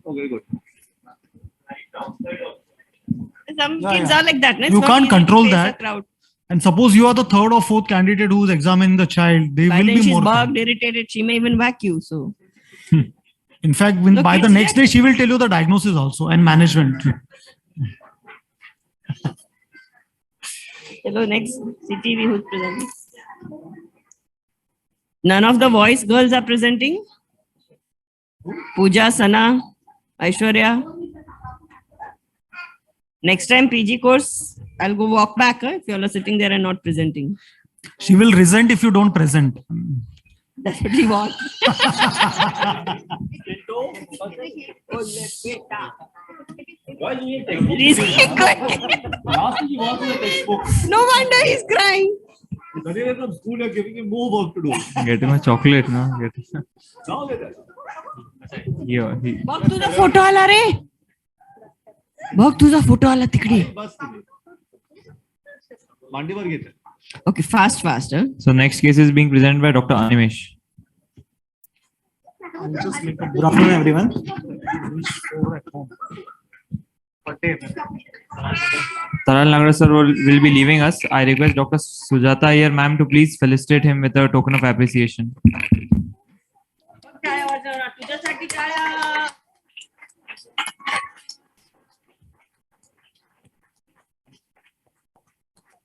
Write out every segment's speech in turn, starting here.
Okay, good. Some kids are like that. No? It's You not can't easy to control face a that. crowd. And suppose you are the third or fourth candidate who's examining the child, they By will then be she's more. bugged, irritated. She may even whack you. So In fact, No, by the kids next day, she will tell you the diagnosis also and management. hello, next CTV who's presenting. None of the voice girls are presenting. Pooja, Sana, Aishwarya. Next time PG course, I'll go walk back if you all are sitting there and not presenting. She will resent if you don't present. That's what we want. He's good. Last week he was in the textbook. No wonder he's crying. Suddenly from school you're giving him more work to do. Get him a chocolate, no? Get Now get that. yeah, बघ तुझा photo आला रे बघ तुझा photo आला तिकडे बस मांडीवर घेते. Okay, fast. So next case is being presented by Dr. Animesh. Good afternoon, everyone. Taral Nagar sir will be leaving us. I request Dr. Sujata Iyer ma'am to please felicitate him with a token of appreciation.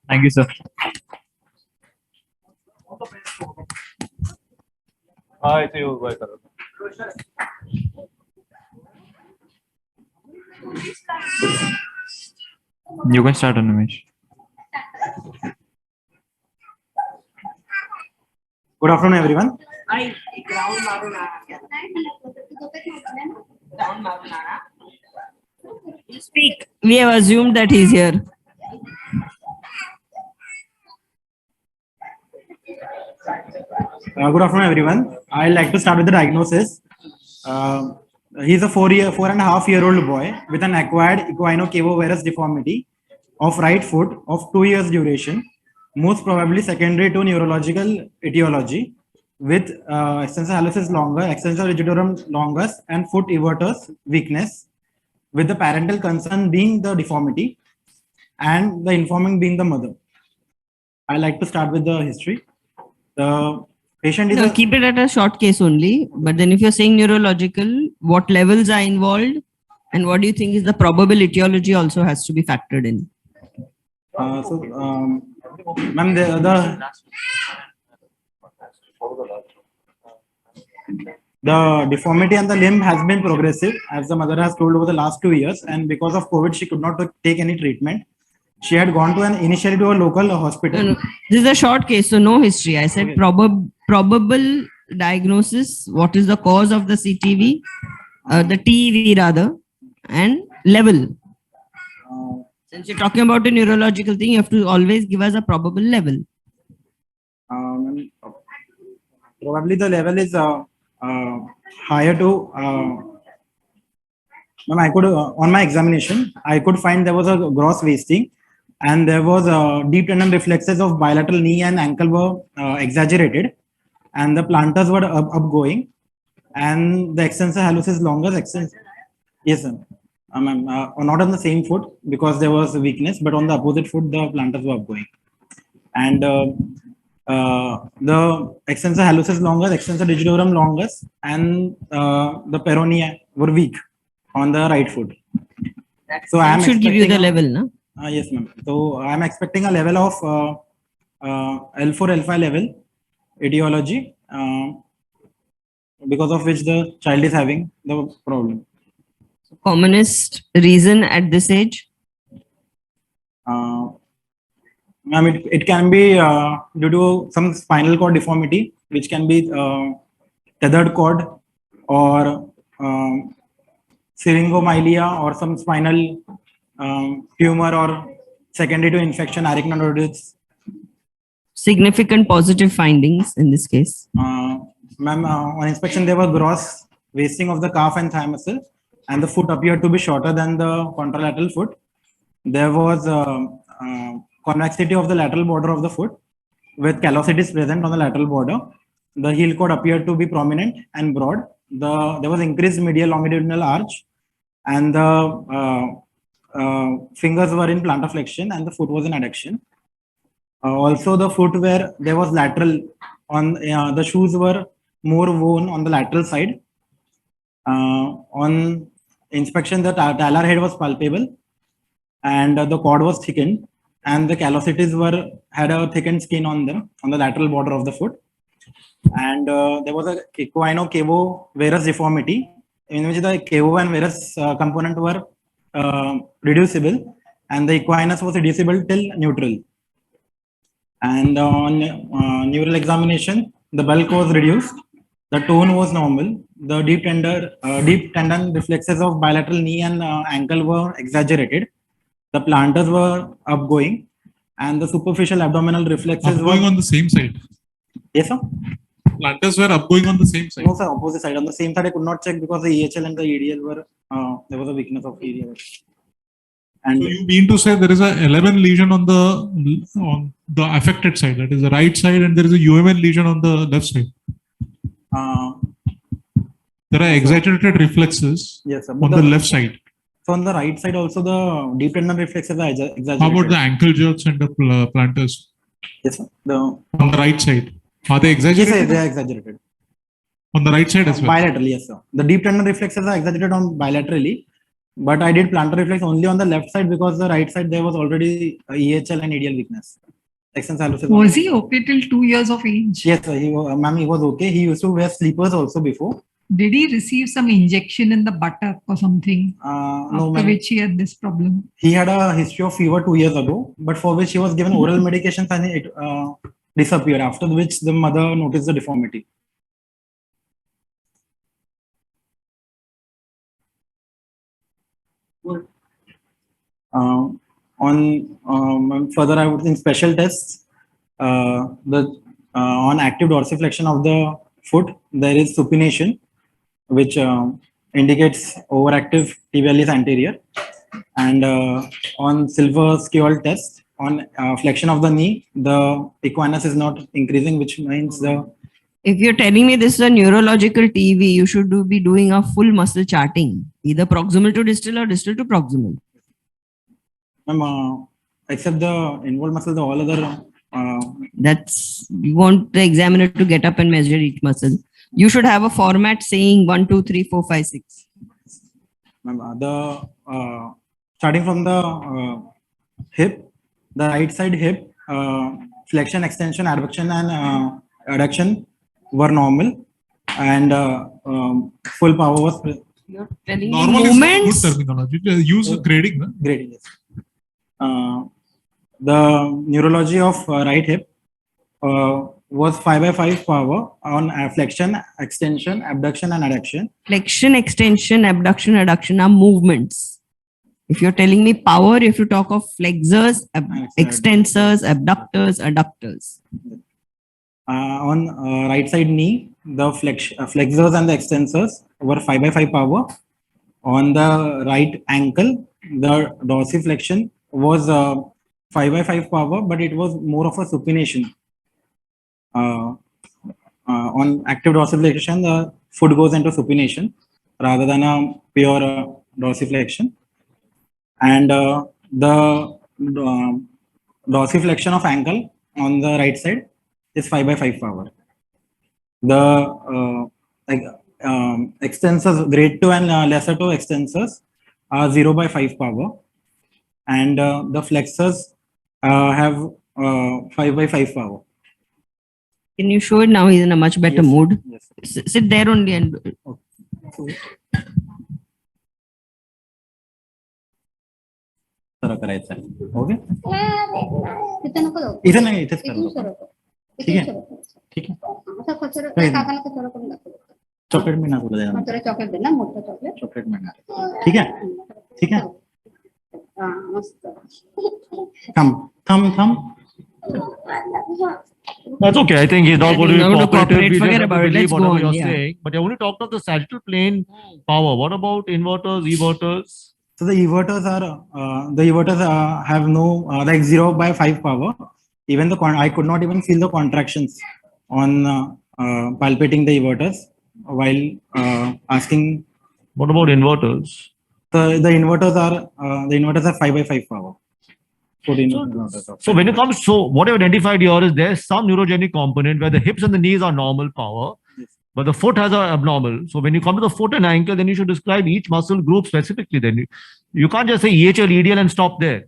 Thank you, sir. Hi, to you, bye. You can start, Animesh. Good afternoon, everyone. Speak. We have assumed that he's here. Good afternoon, everyone. I'd like to start with the diagnosis. He's a 4.5-year-old boy with an acquired equinocavevarus deformity of right foot of 2 years duration, most probably secondary to neurological etiology, with extensor hallucis longus, extensor rigidorum longus, and foot evertus weakness, with the parental concern being the deformity and the informing being the mother. I like to start with the history. The patient is Keep it at a short case only. But then if you're saying neurological, what levels are involved? And what do you think is the probable etiology also has to be factored in? Ma'am, the deformity and the limb has been progressive, as the mother has told, over the last 2 years. And because of COVID, she could not take any treatment. She had gone to initially to a local hospital. No. This is a short case, so no history. I said probable diagnosis. What is the cause of the CTV? The TEV rather, and level. Since you're talking about a neurological thing, you have to always give us a probable level. Probably the level is higher to. Ma'am, I could on my examination, I could find there was a gross wasting, and there was deep tendon reflexes of bilateral knee and ankle were exaggerated, and the plantars were upgoing, and the extensor hallucis longus extensor. Yes, sir. Not on the same foot because there was weakness, but on the opposite foot the plantars were upgoing, and the extensor hallucis longus, extensor rigidorum longus, and the peroneum were weak on the right foot. So I should give you the level, no? Yes, ma'am. So I am expecting a level of L4, L5 level etiology, because of which the child is having the problem. Commonest reason at this age? Ma'am, it can be due to some spinal cord deformity, which can be tethered cord or syringomyelia or some spinal tumor or secondary to infection, arachnoiditis. Significant positive findings in this case. Ma'am, on inspection, there was gross wasting of the calf and thigh muscle, and the foot appeared to be shorter than the contralateral foot. There was convexity of the lateral border of the foot with callosities present on the lateral border. The heel cord appeared to be prominent and broad. There was increased medial longitudinal arch and the fingers were in plantar flexion and the foot was in adduction. Also, the footwear there was lateral on the shoes were more worn on the lateral side. On inspection, the talar head was palpable, and the cord was thickened, and the callosities had a thickened skin on them on the lateral border of the foot, and there was a equino-cavo varus deformity in which the cavo and varus component were reducible, and the equinus was reducible till neutral. And on neural examination, the bulk was reduced, the tone was normal, the deep tendon reflexes of bilateral knee and ankle were exaggerated, the plantars were upgoing, and the superficial abdominal reflexes Upgoing were on the same side. Yes, sir. Plantars were upgoing on the same side. No, sir, opposite side. On the same side, I could not check because the EHL and the EDL were there was a weakness of EDL. And So you mean to say there is a LMN lesion on the affected side, that is the right side, and there is a UMN lesion on the left side. There are exaggerated reflexes yes, sir. on the left side. So on the right side also the deep tendon reflexes are exaggerated. How about the ankle jerks and the plantars Yes, sir. on the right side? Are they Yes, exaggerated? sir, they are exaggerated. On the right side as well? Bilaterally, yes, sir. The deep tendon reflexes are exaggerated on bilaterally, but I did plantar reflex only on the left side because the right side there was already EHL and EDL weakness. Extensalus. Was he okay till 2 years of age? Yes, sir. He was okay. He used to wear sleepers also before. Did he receive some injection in the buttock or something? No, After ma'am. which he had this problem. He had a history of fever 2 years ago, but for which he was given oral medications and it disappeared. After which the mother noticed the deformity. Further, I would think special tests. On active dorsiflexion of the foot, there is supination, which indicates overactive tibialis anterior. And on silver scale test, on flexion of the knee, the equinus is not increasing, which means the If you're telling me this is a neurological TV, you should be doing a full muscle charting, either proximal to distal or distal to proximal. except the involved muscle, the all other. That's you want the examiner to get up and measure each muscle. You should have a format saying 1, 2, 3, 4, 5, 6. Starting from the hip, the right side hip, flexion, extension, adduction, and adduction were normal, and full power was You're telling me Normal is not movements. good terminology. Use grading. No? great. Yes. The neurology of right hip was 5/5 power on flexion, extension, abduction, and adduction. Flexion, extension, abduction, adduction are movements. If you're telling me power, if you talk of flexors, extensors, abductors, adductors. On right side knee, the flexors and the extensors were 5/5 power. On the right ankle, the dorsiflexion was 5/5 power, but it was more of a supination. On active dorsiflexion, the foot goes into supination rather than a pure dorsiflexion. And the dorsiflexion of ankle on the right side is 5/5 power. The extensors, grade 2 and lesser 2 extensors are 0/5 power. And the flexors have 5/5 power. Can you show it now? He's in a much better Yes, mood. yes. Sit there only and do it. सरळ करायचं आहे. Okay तिथं नको जाऊ. इथे नाही इथेच इथून करा. सरकव. ठीक इथून आहे. सरकव. ठीक आहे असं कचरा काही नाही. काकाला कचरा करून दाखव. चॉकलेट मिळणार तुला मग त्याच्यानंतर. तुला चॉकलेट दे ना, मोठं चॉकलेट. चॉकलेट मिळणार. ठीक आहे ठीक आहे. हा, मस्त. थांब थांब थांब. That's okay. I think he's not going to be Not going to cooperative. cooperate. We just Forget have to about it. believe Let's go whatever on, you're yeah. saying. But I only talked of the sagittal plane power. What about inverters, everters? So the everters have no like 0/5 power. Even I could not even feel the contractions on palpating the everters while asking. What about inverters? So the inverters are 5x5 power. 14 inverters. So when it comes, so what I've identified here is there's some neurogenic component where the hips and the knees are normal power, but the foot has an abnormal. So when you come to the foot and ankle, then you should describe each muscle group specifically. Then you can't just say EHL, EDL and stop there.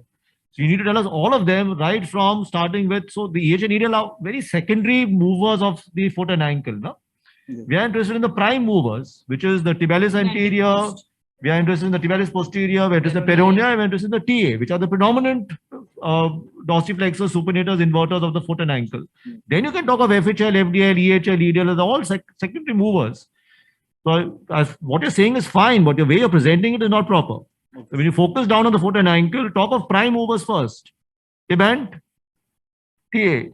So you need to tell us all of them right from starting with. So the EHL and EDL are very secondary movers of the foot and ankle. No? We are interested in the prime movers, which is the tibialis anterior. We are interested in the tibialis posterior. We are interested in the peroneal. We are interested in the TA, which are the predominant dorsiflexors, supinators, inverters of the foot and ankle. Then you can talk of FHL, FDL, EHL, EDL as all secondary movers. So what you're saying is fine, but the way you're presenting it is not proper. So when you focus down on the foot and ankle, talk of prime movers first. Tib and TA,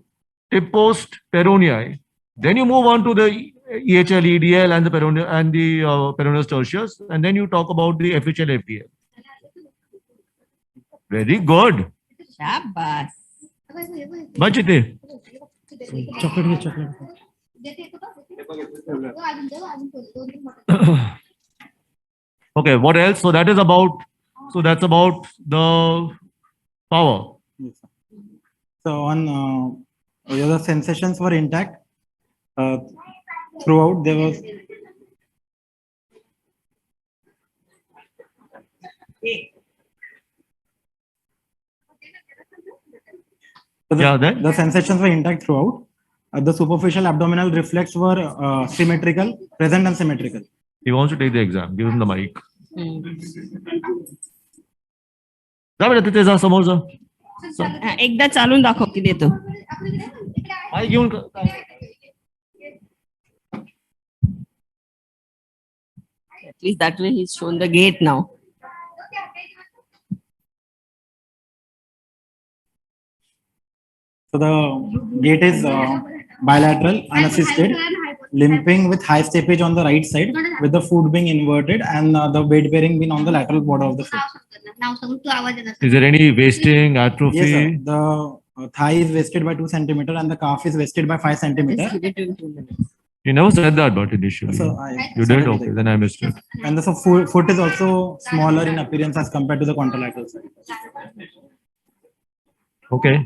tib post, peroneal. Then you move on to the EHL, EDL and the peroneal and the peroneus tertius, and then you talk about the FHL, FDL. Very good. Shabash. Bachite. Chocolate. Okay, what else? So that is about, so that's about the power. Yes, sir. So on the sensations were intact throughout. There was the sensations were intact throughout. The superficial abdominal reflex were symmetrical, present and symmetrical. He wants to take the exam. Give him the mic. समोर एकदा चालून दाखव की देतो. Mike घेऊन At least that way he's shown the gate now. So the gait is bilateral, unassisted, limping with high steppage on the right side, with the foot being inverted and the weight bearing being on the lateral border of the foot. Is there any wasting, atrophy? Yes, sir. The thigh is wasted by 2 centimeter and the calf is wasted by 5 centimeter. Just give it in 2 minutes. You never said that, but initially. So You did? Okay, then I missed it. And the foot is also smaller in appearance as compared to the contralateral side. Okay.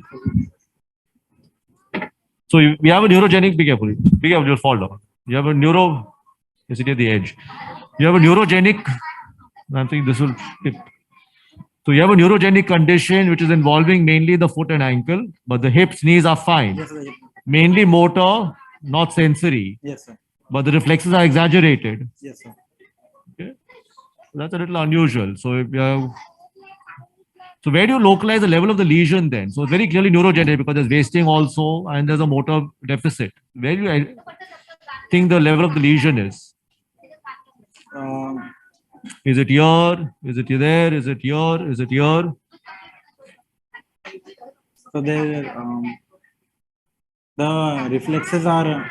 So we have a neurogenic, be careful, you'll fall down. You have a neuro, you sit at the edge. You have a neurogenic, I'm thinking this will tip. So you have a neurogenic condition which is involving mainly the foot and ankle, but the hips, knees are fine. Yes, sir. Mainly motor, not sensory. Yes, sir. But the reflexes are exaggerated. Yes, sir. Okay. That's a little unusual. So if you have, so where do you localize the level of the lesion then? So it's very clearly neurogenic because there's wasting also and there's a motor deficit. Where do you think the level of the lesion is? Is it here? Is it there? Is it here? Is it here? So the reflexes are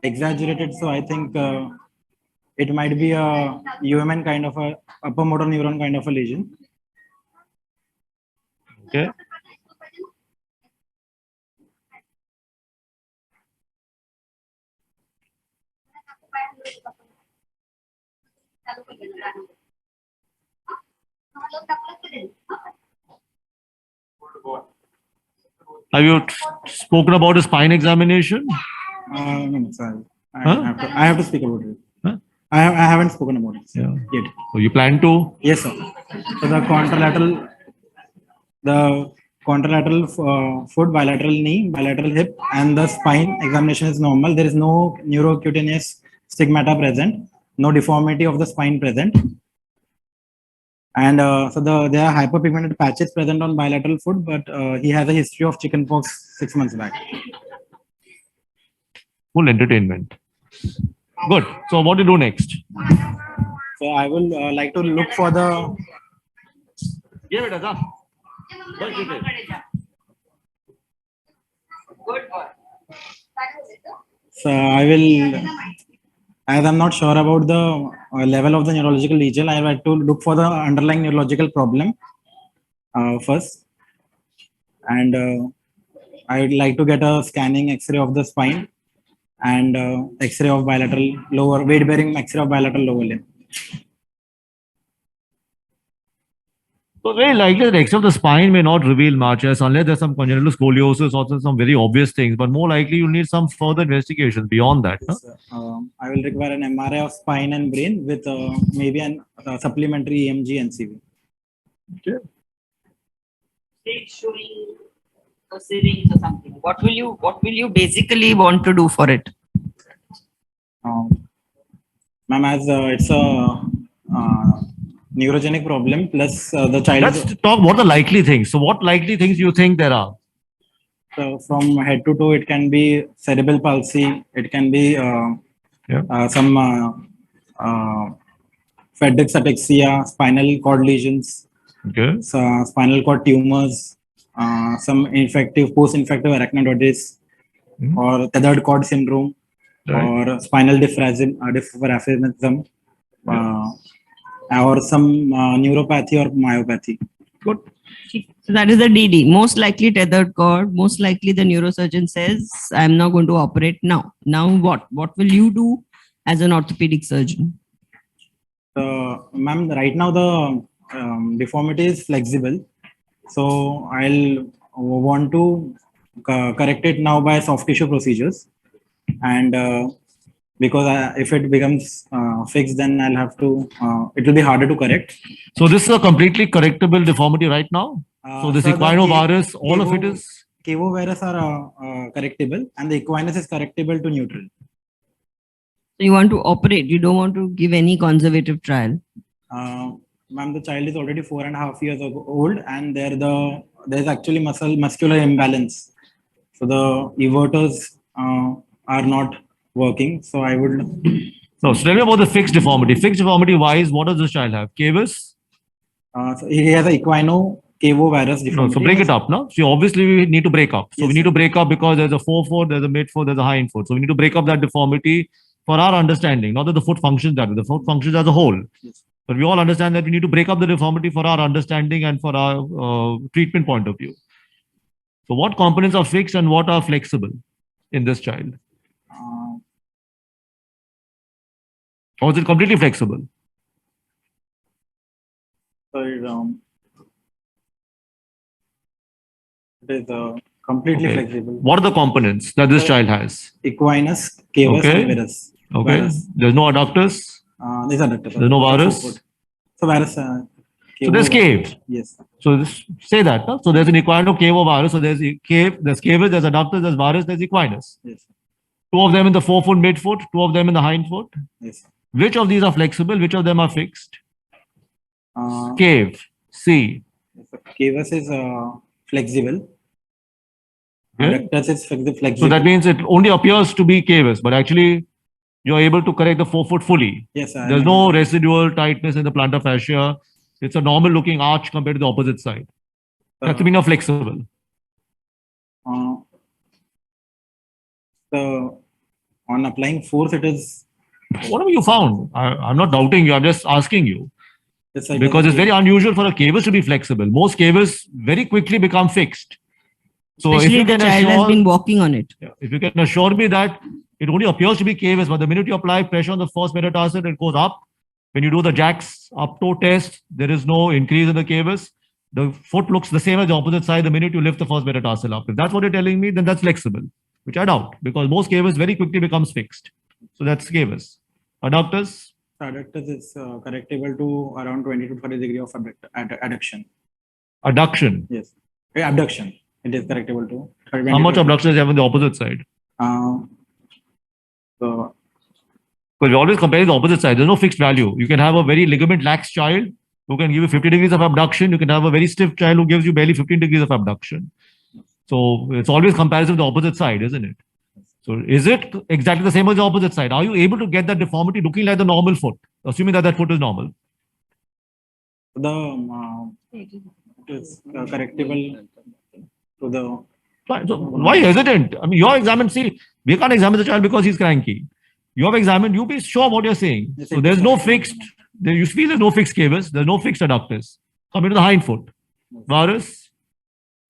exaggerated. So I think it might be a UMN kind of a upper motor neuron kind of a lesion. Okay. Have you spoken about a spine examination? No, sorry. Huh? I have to speak about it. Huh? I haven't spoken about it yet. So you plan to? Yes, sir. So the contralateral foot, bilateral knee, bilateral hip, and the spine examination is normal. There is no neurocutaneous stigmata present, no deformity of the spine present. And so there are hyperpigmented patches present on bilateral foot, but he has a history of chickenpox 6 months back. Full entertainment. Good. So what do you do next? So I will like to look for the. Give it a So I will, as I'm not sure about the level of the neurological lesion, I like to look for the underlying neurological problem first. And I would like to get a scanning X-ray of the spine and X-ray of bilateral lower, weight bearing X-ray of bilateral lower limb. So it's very likely that except the spine may not reveal much, yes, unless there's some congenital scoliosis or some very obvious things. But more likely you need some further investigation beyond that. Huh? Yes, I will require an MRI of spine and brain with maybe an supplementary EMG and CV. Okay. Showing a syringe or something. What will you basically want to do for it? Ma'am, as it's a neurogenic problem plus the child Let's talk what are the likely things. So what likely things you think there are? from head to toe, it can be cerebral palsy, it can be some Friedreich's ataxia, spinal cord lesions, Okay. spinal cord tumors, some post-infective arachnoiditis, or tethered cord syndrome, or spinal diffrachism, or some neuropathy or myopathy. Good. So that is the DD. Most likely tethered cord. Most likely the neurosurgeon says, I'm not going to operate now. Now what? What will you do as an orthopedic surgeon? Ma'am, right now the deformity is flexible. So I'll want to correct it now by soft tissue procedures. And because if it becomes fixed, then I'll have to, it will be harder to correct. So this is a completely correctable deformity right now. So this sir, the Equino Varus, all of it Cavo- is. Cavo Varus are correctable, and the Equinus is correctable to neutral. So you want to operate. You don't want to give any conservative trial. Ma'am, the child is already 4.5 years old, and there's actually muscular imbalance. So the everters are not working. So I would. No, so tell me about the fixed deformity. Fixed deformity wise, what does this child have? Cavus? So he has a Equino Cavo Varus No, deformity. so break it up now. So obviously we need to break up. So Yes, we need sir. to break up because there's a forefoot, there's a midfoot, there's a hindfoot. So we need to break up that deformity for our understanding. Not that the foot functions that way. The foot functions as a whole. Yes. But we all understand that we need to break up the deformity for our understanding and for our treatment point of view. So what components are fixed and what are flexible in this child? Or is it completely flexible? So it is completely Okay. flexible. What are the components that this child has? Equinus, Cavus, Okay. and Varus. Okay. Varus. There's no adductors. These are adductors. There's no varus. So Varus. So there's cave. Yes. So this, say that. Huh? So there's an Equino Cavo Varus. So there's cave, there's cavus, there's adductors, there's varus, there's Equinus. Yes. Two of them in the forefoot, midfoot, two of them in the hindfoot. Yes. Which of these are flexible? Which of them are fixed? Cave. C. Cavus is flexible. Okay. Adductors is flexible. So that means it only appears to be cavus, but actually you're able to correct the forefoot fully. Yes. There's no residual tightness in the plantar fascia. It's a normal looking arch compared to the opposite side. That's the meaning of flexible. So on applying force, it is. Whatever you found, I'm not doubting you. I'm just asking you. Yes, sir, Because it's very unusual for a cavus to be flexible. Most cavus very quickly become fixed. So Especially if you the can child has been walking on it. if you can assure me that it only appears to be cavus, but the minute you apply pressure on the first metatarsal, it goes up. When you do the Jack's up toe test, there is no increase in the cavus. The foot looks the same as the opposite side the minute you lift the first metatarsal up. If that's what you're telling me, then that's flexible, which I doubt because most cavus very quickly becomes fixed. So that's cavus. Adductors? Adductors is correctable to around 20 to 30 degree of adduction. Adduction. Yes. Abduction. It is correctable to. How much abduction does you have on the opposite side? So Because we always compare the opposite side. There's no fixed value. You can have a very ligament lax child who can give you 50 degrees of abduction. You can have a very stiff child who gives you barely 15 degrees of abduction. So it's always comparison with the opposite side, isn't it? So is it exactly the same as the opposite side? Are you able to get that deformity looking like the normal foot, assuming that that foot is normal? it is correctable to the. Fine. So why hesitant? I mean, you're examined. See, we can't examine the child because he's cranky. You have examined. You be sure what you're saying. Yes, So there's no fixed. You feel there's no fixed cavus. There's no fixed adductors. Coming to the hind foot. Varus.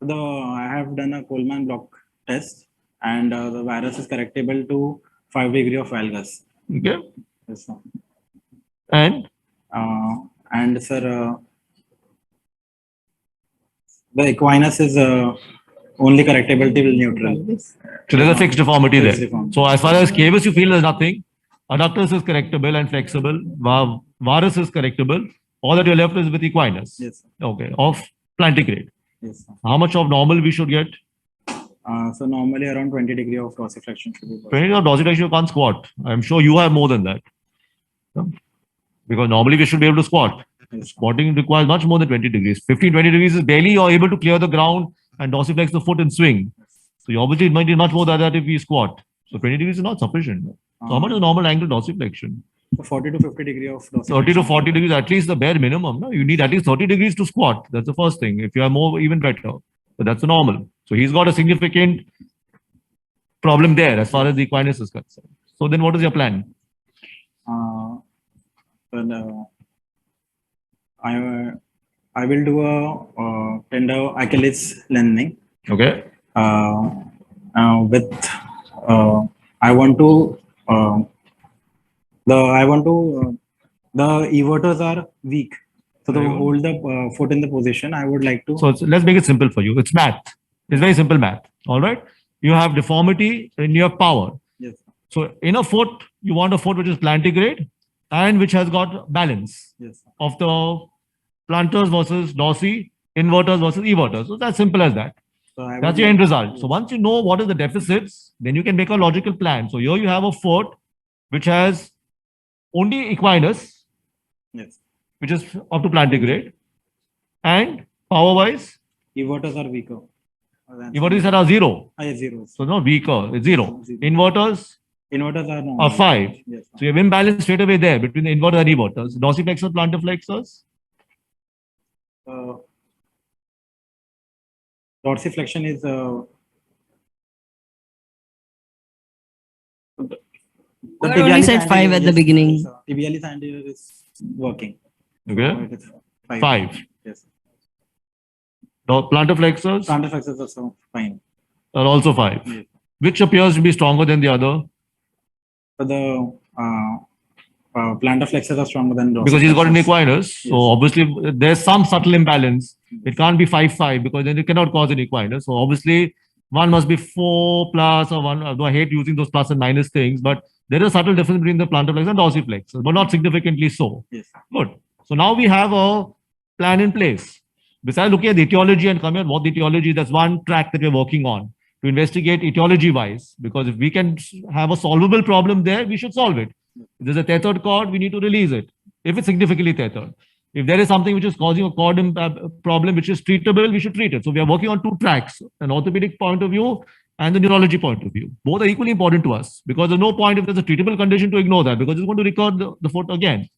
I have done a Coleman block test, and the virus is correctable to 5 degree of valgus. Okay. Yes, sir. And And sir, The equinus is only correctable till neutral. So there's a fixed deformity Fixed there. deformity. So as far as cavus you feel there's nothing. Adductus is correctable and flexible. Varus is correctable. All that you're left is with equinus. Yes, sir. Okay. Of plantigrade. Yes, sir. How much of normal we should get? So normally around 20 degree of dorsiflexion should be possible. 20 of dorsiflexion you can't squat. I'm sure you have more than that. Yeah. Because normally we should be able to squat. Yes, sir. Squatting requires much more than 20 degrees. 15, 20 degrees is barely you're able to clear the ground and dorsiflex the foot and swing. So you obviously might need much more than that if we squat. So 20 degrees is not sufficient. So how much is normal angle dorsiflexion? So 40 to 50 degree of dorsiflexion. 30 to 40 degrees, at least the bare minimum. No? You need at least 30 degrees to squat. That's the first thing. If you are more, even better. But that's the normal. So he's got a significant problem there as far as the equinus is concerned. So then what is your plan? I will do a tender Achilles lengthening. Okay. With I want to the everters are weak, so to Very good. hold the foot in the position, I would like to. So let's make it simple for you. It's math. It's very simple math. All right. You have deformity and you have power. Yes. So in a foot, you want a foot which is plantigrade and which has got balance Yes. of the plantars versus dorsi, inverters versus everters. So that's simple as that. So I That's would your like- end result. So once you know what is the deficits, then you can make a logical plan. So here you have a foot which has only equinus, Yes. which is up to plantigrade, and power-wise, Everters are weaker. inverters are zero. Yes, zeros. So not weaker, it's zero. Zero. Inverters Inverters are no. are 5. Yes. So you have imbalance straight away there between the inverters and everters. Dorsiflexors, plantar flexors. Dorsiflexion is the You only said 5 at the beginning. Tibialis anterior is working. Okay. It is 5. Yes. Plantar flexors Plantar flexors are so fine. are also 5. Yes. Which appears to be stronger than the other? But the plantar flexors are stronger than Because he's got an dorsiflexors. equinus. So Yes. obviously there's some subtle imbalance. It can't be 5-5 because then it cannot cause an equinus. So obviously one must be 4 plus or 1. Although I hate using those plus and minus things, but there is a subtle difference between the plantar flexors and dorsiflexors, but not significantly so. Yes. Good. So now we have a plan in place. Besides looking at the etiology and coming at what the etiology is, that's one track that we're working on to investigate etiology wise. Because if we can have a solvable problem there, we should solve it. If there's a tethered cord, we need to release it. If it's significantly tethered. If there is something which is causing a cord problem which is treatable, we should treat it. So we are working on 2 tracks, an orthopedic point of view and the neurology point of view. Both are equally important to us because there's no point if there's a treatable condition to ignore that because it's going to recur the foot again.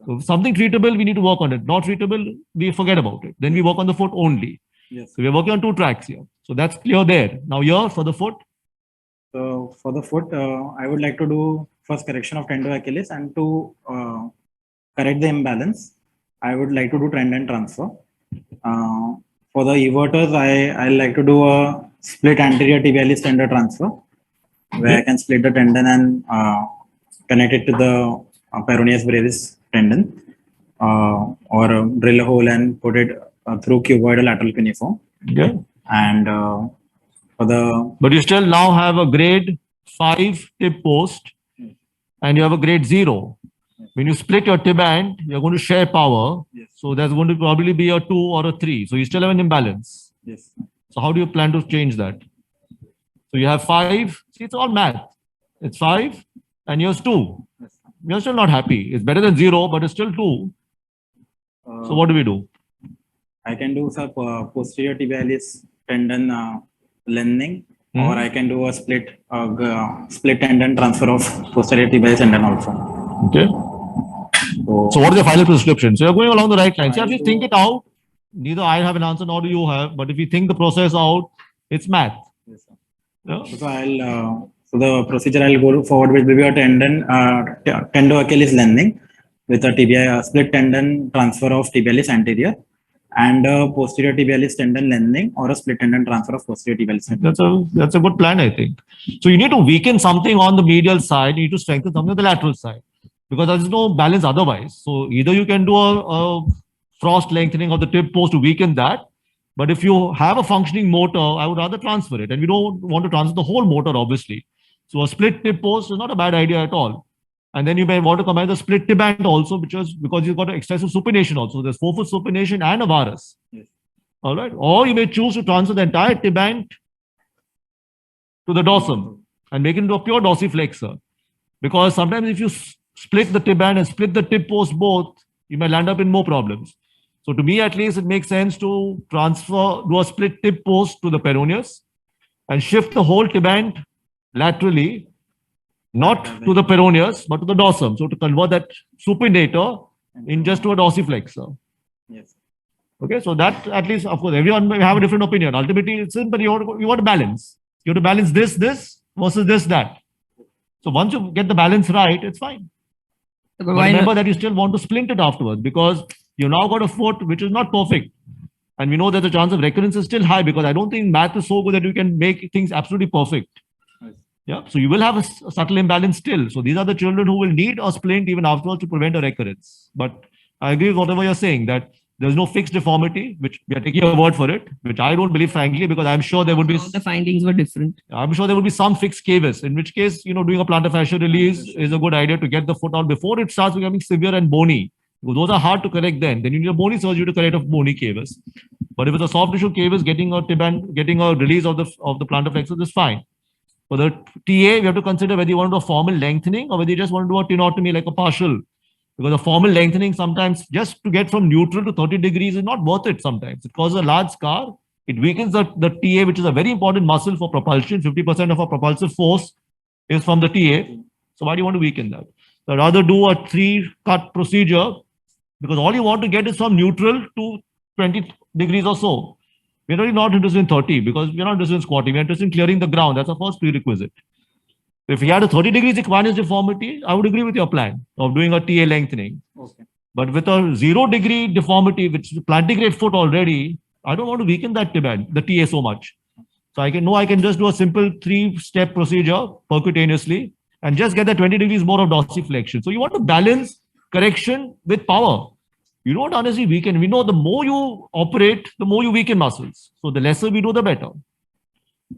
So if something treatable, we need to work on it. Not treatable, we forget about it. Then we work on the foot only. Yes. So we're working on 2 tracks here. So that's clear there. Now here for the foot. So for the foot, I would like to do first correction of tendo Achilles, and to correct the imbalance, I would like to do tendon transfer. For the everters, I like to do a split anterior tibialis tendon transfer, where I can split the tendon and connect it to the peroneus brevis tendon, or drill a hole and put it through cuboidal lateral cuneiform. Yeah. And for the But you still now have a grade 5 tib post and you have a grade 0. When you split your tib band, you're going to share power. Yes. So there's going to probably be a 2 or a 3. So you still have an imbalance. yes. So how do you plan to change that? So you have 5. See, it's all math. It's 5 and here's 2. Yes. You're still not happy. It's better than 0, but it's still 2. So what do we do? I can do some posterior tibialis tendon lengthening, Mhm. or I can do a split tendon transfer of posterior tibialis tendon also. Okay. So what is your final prescription? So you're going along the right line. See, if you think it out, neither I have an answer nor do you have. But if you think the process out, it's math. Yes, sir. Yeah. So I'll so the procedure I'll go forward with will be a tendo Achilles lengthening with a tibia split tendon transfer of tibialis anterior, and a posterior tibialis tendon lengthening or a split tendon transfer of posterior tibialis tendon. That's a good plan, I think. So you need to weaken something on the medial side. You need to strengthen something on the lateral side because there's no balance otherwise. So either you can do a frost lengthening of the tib post to weaken that, But if you have a functioning motor, I would rather transfer it. And we don't want to transfer the whole motor, obviously. So a split tip post is not a bad idea at all. And then you may want to combine the split tip band also, because you've got an excessive supination also. There's 4-foot supination and a varus. Yes. All right. Or you may choose to transfer the entire tib band to the dorsum and make it into a pure dorsiflexor. Because sometimes if you split the tib band and split the tip post both, you may land up in more problems. So to me, at least, it makes sense to do a split tip post to the peroneus and shift the whole tib band laterally, not to the peroneus, but to the dorsum. So to convert that supinator in just to a dorsiflexor. Yes. Okay, so that at least, of course, everyone may have a different opinion. Ultimately, it's simple. You want to balance. You have to balance this versus this, that. So once you get the balance right, it's fine. But But why remember not? that you still want to splint it afterwards, because you now got a foot which is not perfect. And we know that the chance of recurrence is still high, because I don't think math is so good that you can make things absolutely perfect. Yeah. So you will have a subtle imbalance still. So these are the children who will need a splint even afterwards to prevent a recurrence. But I agree with whatever you're saying, that there's no fixed deformity, which we are taking your word for it, which I don't believe, frankly, because I'm sure there would be. All the findings were different. I'm sure there will be some fixed caves, in which case, doing a plantar fascia release is a good idea to get the foot out before it starts becoming severe and bony. Because those are hard to correct then. Then you need a bony surgery to correct a bony caves. But if it's a soft tissue caves, getting a tib band, getting a release of the plantar flexors is fine. For the TA, we have to consider whether you want to do a formal lengthening or whether you just want to do a tenotomy, like a partial. Because a formal lengthening sometimes, just to get from neutral to 30 degrees, is not worth it sometimes. It causes a large scar. It weakens the TA, which is a very important muscle for propulsion. 50% of our propulsive force is from the TA. So why do you want to weaken that? So I'd rather do a 3-cut procedure, because all you want to get is from neutral to 20 degrees or so. We're really not interested in 30, because we're not interested in squatting. We're interested in clearing the ground. That's the first prerequisite. If you had a 30 degrees equinus deformity, I would agree with your plan of doing a TA lengthening. Okay. But with a 0-degree deformity, which is a plantigrade foot already, I don't want to weaken that the TA so much. So I can just do a simple 3-step procedure percutaneously and just get the 20 degrees more of dorsiflexion. So you want to balance correction with power. You don't honestly weaken. We know the more you operate, the more you weaken muscles. So the lesser we do, the better.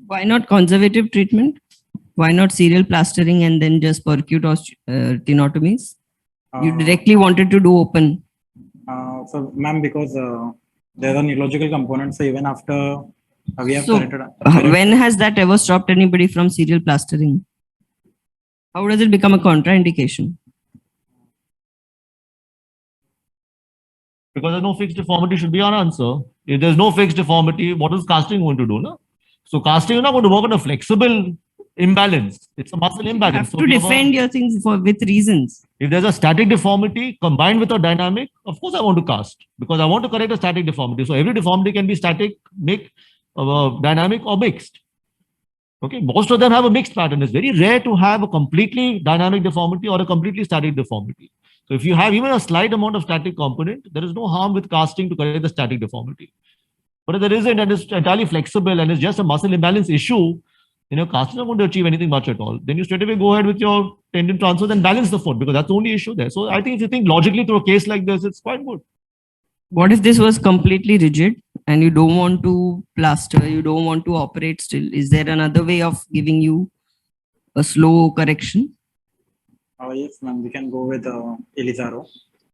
Why not conservative treatment? Why not serial plastering and then just percute or tenotomies? You directly wanted to do open. So, ma'am, because there's a neurological component, so even after we have So, corrected. when has that ever stopped anybody from serial plastering? How does it become a contraindication? Because there's no fixed deformity should be our answer. If there's no fixed deformity, what is casting going to do? No? So casting is not going to work on a flexible imbalance. It's a muscle You imbalance. have So to if you have defend your things with reasons. if there's a static deformity combined with a dynamic, of course I want to cast, because I want to correct a static deformity. So every deformity can be static, dynamic, or mixed. Okay, most of them have a mixed pattern. It's very rare to have a completely dynamic deformity or a completely static deformity. So if you have even a slight amount of static component, there is no harm with casting to correct the static deformity. But if there isn't and it's entirely flexible and it's just a muscle imbalance issue, casting is not going to achieve anything much at all. Then you straight away go ahead with your tendon transfers and balance the foot, because that's the only issue there. So I think if you think logically through a case like this, it's quite good. What if this was completely rigid and you don't want to plaster, you don't want to operate still? Is there another way of giving you a slow correction? Yes, ma'am, we can go with Elizaro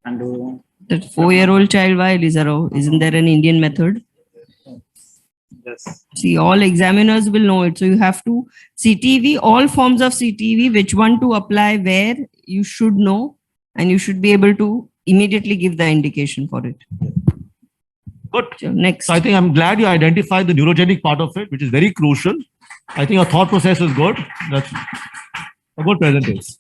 and do. That 4-year-old child, why Elizaro? Isn't there an Indian method? Yes. See, all examiners will know it. So you have to CTV, all forms of CTV, which one to apply where, you should know, and you should be able to immediately give the indication for it. Good. So next. So I think I'm glad you identified the neurogenic part of it, which is very crucial. I think our thought process is good. That's a good presentation.